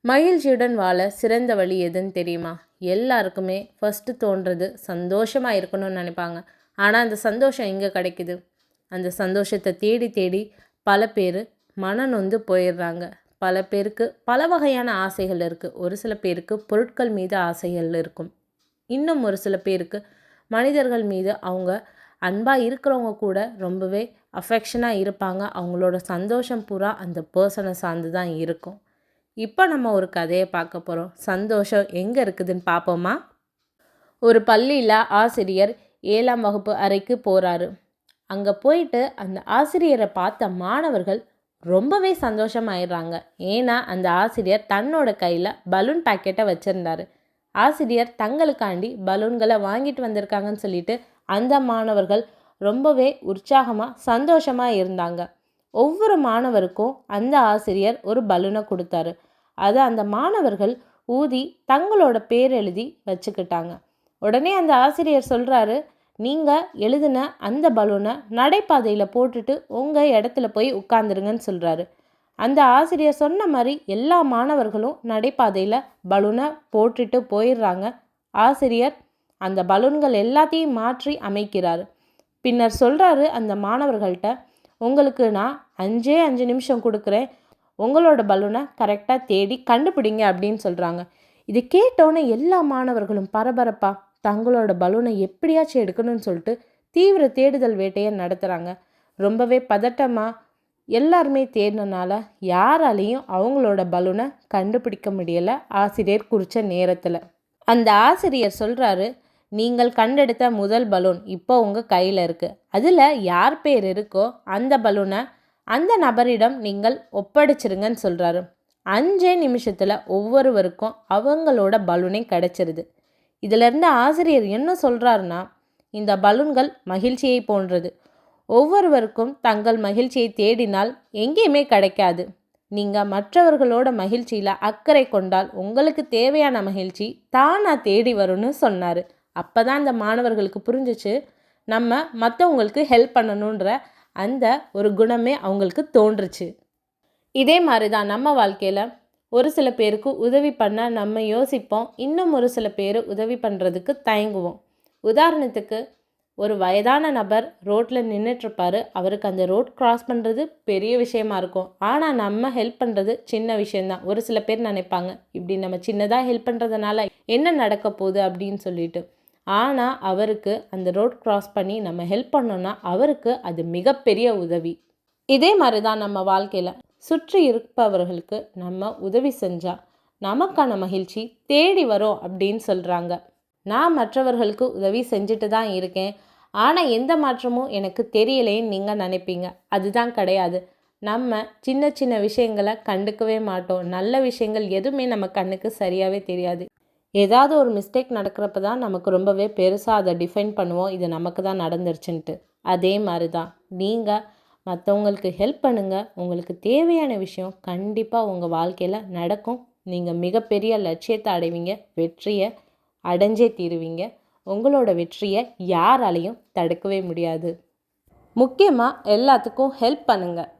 மகிழ்ச்சியுடன் வாழ சிறந்த வழி எதுன்னு தெரியுமா? எல்லாருக்குமே ஃபஸ்ட்டு தோன்றது சந்தோஷமாக இருக்கணும்னு நினைப்பாங்க. ஆனால் அந்த சந்தோஷம் எங்கே கிடைக்குது? அந்த சந்தோஷத்தை தேடி தேடி பல பேர் மனநொந்து போயிடுறாங்க. பல பேருக்கு பல வகையான ஆசைகள் இருக்குது. ஒரு சில பேருக்கு பொருட்கள் மீது ஆசைகள் இருக்கும். இன்னும் ஒரு சில பேருக்கு மனிதர்கள் மீது அவங்க அன்பாக இருக்கிறவங்க கூட ரொம்பவே அஃபெக்ஷனாக இருப்பாங்க. அவங்களோட சந்தோஷம் பூரா அந்த பர்சனை சார்ந்து தான் இருக்கும். இப்போ நம்ம ஒரு கதையை பார்க்க போகிறோம். சந்தோஷம் எங்கே இருக்குதுன்னு பார்ப்போமா? ஒரு பள்ளியில் ஆசிரியர் 7ஆம் வகுப்பு அறைக்கு போகிறாரு. அங்கே போயிட்டு அந்த ஆசிரியரை பார்த்த மாணவர்கள் ரொம்பவே சந்தோஷமாயிடுறாங்க. ஏன்னா அந்த ஆசிரியர் தன்னோட கையில் பலூன் பாக்கெட்டை வச்சுருந்தாரு. ஆசிரியர் தங்களுக்காண்டி பலூன்களை வாங்கிட்டு வந்திருக்காங்கன்னு சொல்லிட்டு அந்த மாணவர்கள் ரொம்பவே உற்சாகமாக சந்தோஷமாக இருந்தாங்க. ஒவ்வொரு மாணவருக்கும் அந்த ஆசிரியர் ஒரு பலூனை கொடுத்தாரு. அதை அந்த மாணவர்கள் ஊதி தங்களோட பேர் எழுதி வச்சுக்கிட்டாங்க. உடனே அந்த ஆசிரியர் சொல்கிறாரு, நீங்கள் எழுதின அந்த பலூனை நடைபாதையில் போட்டுட்டு உங்கள் இடத்துல போய் உட்காந்துருங்கன்னு சொல்கிறாரு. அந்த ஆசிரியர் சொன்ன மாதிரி எல்லா மாணவர்களும் நடைபாதையில் பலூனை போட்டுட்டு போயிடுறாங்க. ஆசிரியர் அந்த பலூன்கள் எல்லாத்தையும் மாற்றி அமைக்கிறாரு. பின்னர் சொல்கிறாரு அந்த மாணவர்கள்ட்ட, உங்களுக்கு நான் 5 நிமிஷம் கொடுக்குறேன், உங்களோட பலூனை கரெக்டாக தேடி கண்டுபிடிங்க அப்படின்னு சொல்கிறாங்க. இது கேட்டோன்னே எல்லா மாணவர்களும் பரபரப்பாக தங்களோட பலூனை எப்படியாச்சும் எடுக்கணும்னு சொல்லிட்டு தீவிர தேடுதல் வேட்டையை நடத்துகிறாங்க. ரொம்பவே பதட்டமாக எல்லாருமே தேடினால யாராலையும் அவங்களோட பலூனை கண்டுபிடிக்க முடியலை ஆசிரியர் குறித்த நேரத்தில். அந்த ஆசிரியர் சொல்கிறாரு, நீங்கள் கண்டெடுத்த முதல் பலூன் இப்போ உங்கள் கையில் இருக்குது. அதில் யார் பேர் இருக்கோ அந்த பலூனை அந்த நபரிடம் நீங்கள் ஒப்படைச்சிருங்கன்னு சொல்கிறாரு. 5 நிமிஷத்தில் ஒவ்வொருவருக்கும் அவங்களோட பலூனே கிடச்சிருது. இதிலேருந்து ஆசிரியர் என்ன சொல்கிறாருன்னா, இந்த பலூன்கள் மகிழ்ச்சியை போன்றது. ஒவ்வொருவருக்கும் தங்கள் மகிழ்ச்சியை தேடினால் எங்கேயுமே கிடைக்காது. நீங்கள் மற்றவர்களோட மகிழ்ச்சியில் அக்கறை கொண்டால் உங்களுக்கு தேவையான மகிழ்ச்சி தானாக தேடி வரும்னு சொன்னார். அப்போ தான் அந்த மாணவர்களுக்கு புரிஞ்சிச்சு, நம்ம மற்றவங்களுக்கு ஹெல்ப் பண்ணணுன்ற அந்த ஒரு குணமே அவங்களுக்கு தோன்றுச்சு. இதே மாதிரி தான் நம்ம வாழ்க்கையில் ஒரு சில பேருக்கு உதவி பண்ண நம்ம யோசிப்போம், இன்னும் ஒரு சில பேர் உதவி பண்ணுறதுக்கு தயங்குவோம். உதாரணத்துக்கு, ஒரு வயதான நபர் ரோட்டில் நின்றுட்டுருப்பார். அவருக்கு அந்த ரோட் கிராஸ் பண்ணுறது பெரிய விஷயமா இருக்கும். ஆனால் நம்ம ஹெல்ப் பண்ணுறது சின்ன விஷயந்தான். ஒரு சில பேர் நினைப்பாங்க, இப்படி நம்ம சின்னதாக ஹெல்ப் பண்ணுறதுனால என்ன நடக்க போகுது அப்படின்னு சொல்லிட்டு. ஆனால் அவருக்கு அந்த ரோட் கிராஸ் பண்ணி நம்ம ஹெல்ப் பண்ணோன்னா அவருக்கு அது மிகப்பெரிய உதவி. இதே மாதிரி தான் நம்ம வாழ்க்கையில் சுற்றி இருப்பவர்களுக்கு நம்ம உதவி செஞ்சால் நமக்கான மகிழ்ச்சி தேடி வரும் அப்படின்னு சொல்கிறாங்க. நான் மற்றவர்களுக்கு உதவி செஞ்சுட்டு தான் இருக்கேன், ஆனால் எந்த மாற்றமும் எனக்கு தெரியலேன்னு நீங்கள் நினைப்பீங்க. அதுதான் கிடையாது. நம்ம சின்ன சின்ன விஷயங்களை கண்டுக்கவே மாட்டோம். நல்ல விஷயங்கள் எதுவுமே நம்ம கண்ணுக்கு சரியாகவே தெரியாது. ஏதாவது ஒரு மிஸ்டேக் நடக்கிறப்ப தான் நமக்கு ரொம்பவே பெருசாக அதை டிஃபைன் பண்ணுவோம், இது நமக்கு தான் நடந்துருச்சுன்ட்டு. அதே மாதிரி தான் நீங்கள் மற்றவங்களுக்கு ஹெல்ப் பண்ணுங்கள். உங்களுக்கு தேவையான விஷயம் கண்டிப்பாக உங்கள் வாழ்க்கையில் நடக்கும். நீங்கள் மிகப்பெரிய லட்சியத்தை அடைவீங்க, வெற்றியை அடைஞ்சே தீருவீங்க. உங்களோட வெற்றியை யாராலையும் தடுக்கவே முடியாது. முக்கியமாக எல்லாத்துக்கும் ஹெல்ப் பண்ணுங்கள்.